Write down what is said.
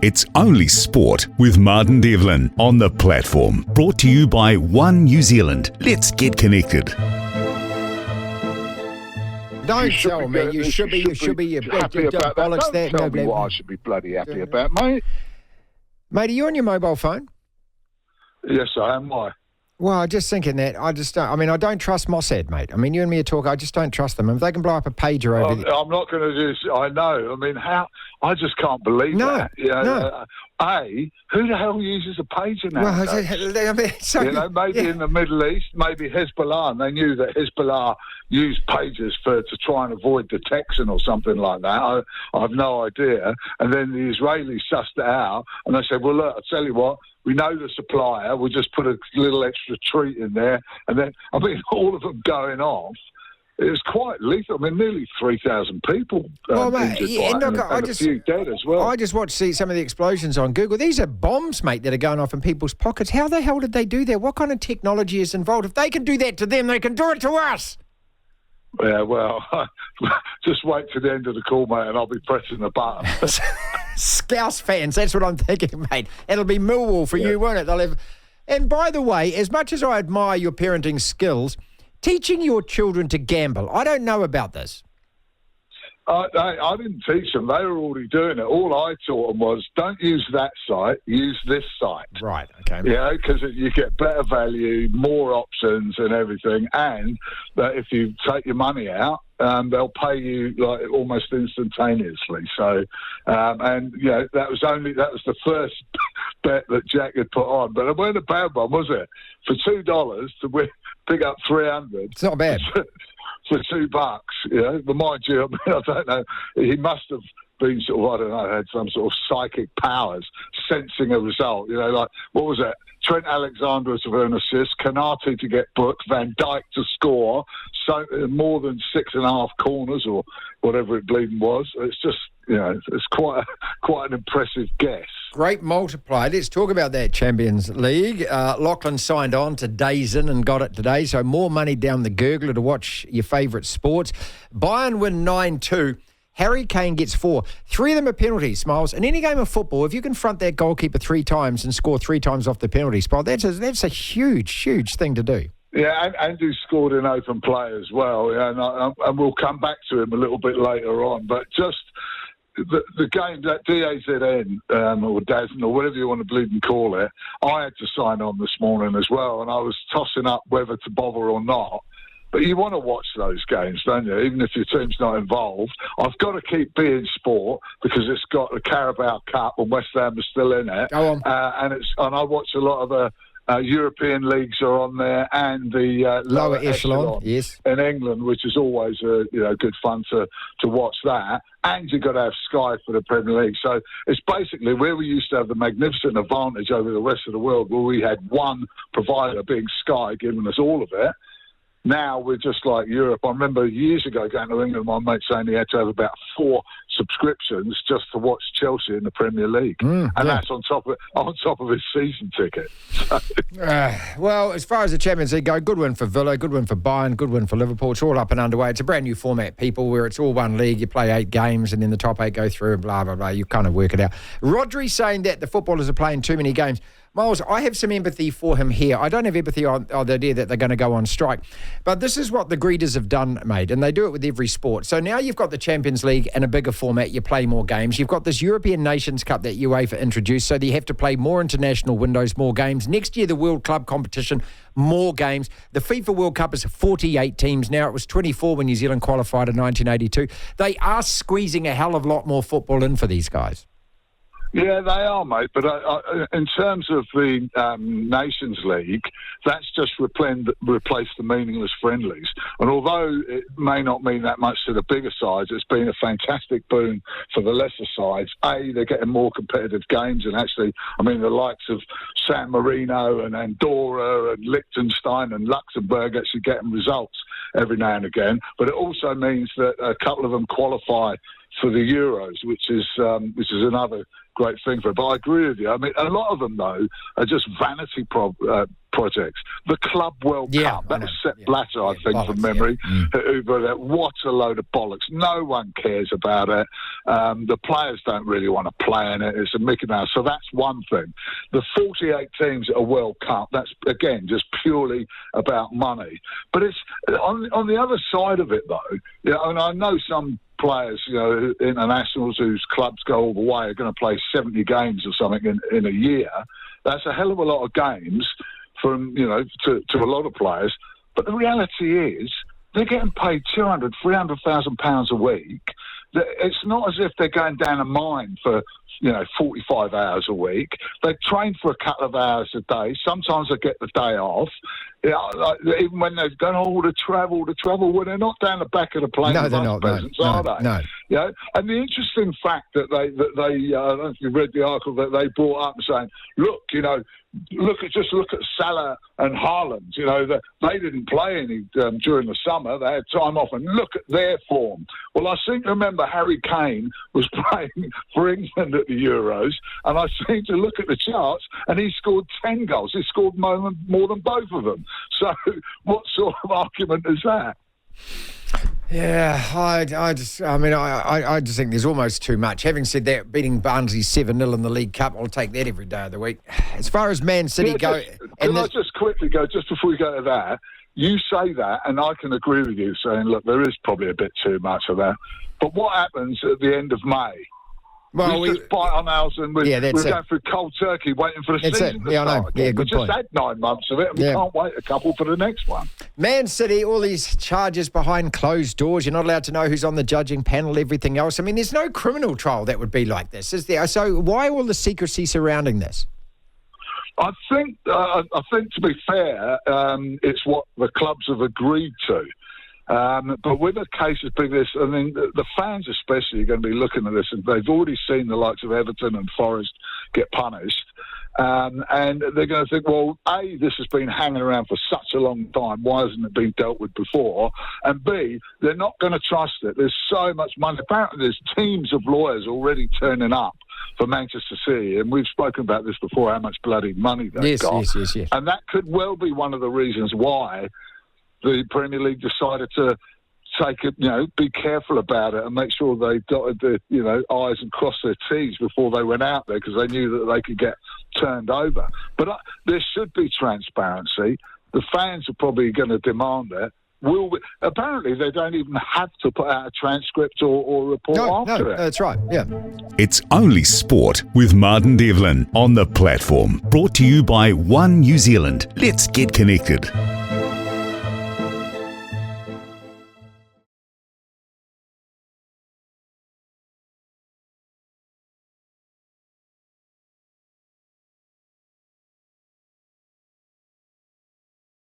It's Only Sport with Martin Devlin on the platform. Brought to you by One New Zealand. Let's get connected. Don't tell me. You should be. You happy about that. bollocks Don't tell me what I should be bloody happy about, mate. Mate, are you on your mobile phone? Yes, I am. Why? Well, I'm just thinking that I don't trust Mossad, mate. I mean, you and me talk. I just don't trust them. If they can blow up a pager over there. I'm not going to do. I know. I mean, how? I just can't believe that. No. Who the hell uses a pager now? Well, maybe in the Middle East, maybe Hezbollah, and they knew that Hezbollah used pagers to try and avoid detection or something like that. I've no idea. And then the Israelis sussed it out, and they said, well, look, I'll tell you what, we know the supplier, we'll just put a little extra treat in there. And then, all of them going off. It was quite lethal. I mean, nearly 3,000 people injured and a few dead as well. I just watched some of the explosions on Google. These are bombs, mate, that are going off in people's pockets. How the hell did they do that? What kind of technology is involved? If they can do that to them, they can do it to us. Yeah, well, just wait to the end of the call, mate, and I'll be pressing the button. Scouse fans, that's what I'm thinking, mate. It'll be Millwall for you, won't it? And by the way, as much as I admire your parenting skills, teaching your children to gamble, I don't know about this. I didn't teach them. They were already doing it. All I taught them was, don't use that site, use this site. Right, okay. Yeah, because you get better value, more options and everything. And if you take your money out, they'll pay you like almost instantaneously. So, that was the first bet that Jack had put on. But it wasn't a bad one, was it? For $2 to pick up 300. It's not bad. For $2, But mind you, I don't know. He must have been had some sort of psychic powers, sensing a result. Like, what was it? Trent Alexander to an assist, Kanate to get booked, Van Dijk to score, so more than 6.5 corners or whatever it bleeding was. It's just, it's quite an impressive guess. Great multiplier. Let's talk about that Champions League. Lachlan signed on to days in and got it today, so more money down the gurgler to watch your favourite sports. Bayern win 9-2. Harry Kane gets 4. 3 of them are penalties, Smiles. In any game of football, if you can front that goalkeeper 3 times and score 3 times off the penalty spot, that's a huge, huge thing to do. Yeah, and Andrew scored in open play as well. Yeah, and we'll come back to him a little bit later on. But just the game, that DAZN or DAZN or whatever you want to believe and call it, I had to sign on this morning as well, and I was tossing up whether to bother or not. But you want to watch those games, don't you? Even if your team's not involved. I've got to keep being sport because it's got the Carabao Cup and West Ham is still in it. Go on. And I watch a lot of the European leagues are on there and the lower echelon, yes, in England, which is always good fun to watch that. And you've got to have Sky for the Premier League. So it's basically where we used to have the magnificent advantage over the rest of the world, where we had one provider, being Sky, giving us all of it. Now we're just like Europe. I remember years ago going to England, my mate saying he had to have about 4 subscriptions just to watch Chelsea in the Premier League, and that's on top of his season ticket. Well, as far as the Champions League go, good win for Villa, good win for Bayern, good win for Liverpool. It's all up and underway. It's a brand new format, people, where it's all one league. You play 8 games, and then the top 8 go through, and blah blah blah. You kind of work it out. Rodri saying that the footballers are playing too many games. Miles, I have some empathy for him here. I don't have empathy on the idea that they're going to go on strike. But this is what the greeders have done, mate, and they do it with every sport. So now you've got the Champions League in a bigger format. You play more games. You've got this European Nations Cup that UEFA introduced, so that you have to play more international windows, more games. Next year, the World Club competition, more games. The FIFA World Cup is 48 teams now. It was 24 when New Zealand qualified in 1982. They are squeezing a hell of a lot more football in for these guys. Yeah, they are, mate. But in terms of the Nations League, that's just replaced the meaningless friendlies. And although it may not mean that much to the bigger sides, it's been a fantastic boon for the lesser sides. They're getting more competitive games, and actually, the likes of San Marino and Andorra and Liechtenstein and Luxembourg actually getting results every now and again. But it also means that a couple of them qualify for the Euros, which is another great thing for it. But I agree with you. A lot of them, though, are just vanity projects. The Club World Cup, that was Sepp Blatter, I think, from memory. What a load of bollocks. No one cares about it. The players don't really want to play in it. It's a Mickey Mouse. So that's one thing. The 48 teams at a World Cup, that's, again, just purely about money. But it's on the other side of it, though, and I know some players, internationals whose clubs go all the way are going to play 70 games or something in a year. That's a hell of a lot of games from, to a lot of players. But the reality is they're getting paid £200,000, £300,000 a week. It's not as if they're going down a mine for 45 hours a week. They train for a couple of hours a day. Sometimes they get the day off. Even when they've gone to travel, well, they're not down the back of the plane. No, they're not. Presents, are they? No. And the interesting fact that they I don't know if you read the article that they brought up saying, look at Salah and Haaland. They didn't play any during the summer. They had time off, and look at their form. Well, I seem to remember Harry Kane was playing for England at the Euros, and I seem to look at the charts, and he scored 10 goals. He scored more than both of them. So, what sort of argument is that? Yeah, I just think there's almost too much. Having said that, beating Barnsley 7-0 in the League Cup, I'll take that every day of the week. As far as Man City go... Can I just quickly go, just before we go to that, you say that, and I can agree with you, saying, look, there is probably a bit too much of that. But what happens at the end of May? Well, we just bite our nails and we're going through cold turkey waiting for the season to start. I know. Yeah, good point. We just had 9 months of it and we can't wait a couple for the next one. Man City, all these charges behind closed doors. You're not allowed to know who's on the judging panel, everything else. I mean, there's no criminal trial that would be like this, is there? So why all the secrecy surrounding this? I think to be fair, it's what the clubs have agreed to. But with a case as big as this, I mean, the fans especially are going to be looking at this, and they've already seen the likes of Everton and Forest get punished. And they're going to think, well, A, this has been hanging around for such a long time. Why hasn't it been dealt with before? And B, they're not going to trust it. There's so much money. Apparently, there's teams of lawyers already turning up for Manchester City. And we've spoken about this before, how much bloody money they've got. Yes. And that could well be one of the reasons why the Premier League decided to take it, be careful about it and make sure they dotted their, I's and crossed their T's before they went out there, because they knew that they could get turned over. But there should be transparency. The fans are probably going to demand it. Apparently, they don't even have to put out a transcript or report after it. That's right, yeah. It's Only Sport with Martin Devlin on the platform. Brought to you by One New Zealand. Let's get connected.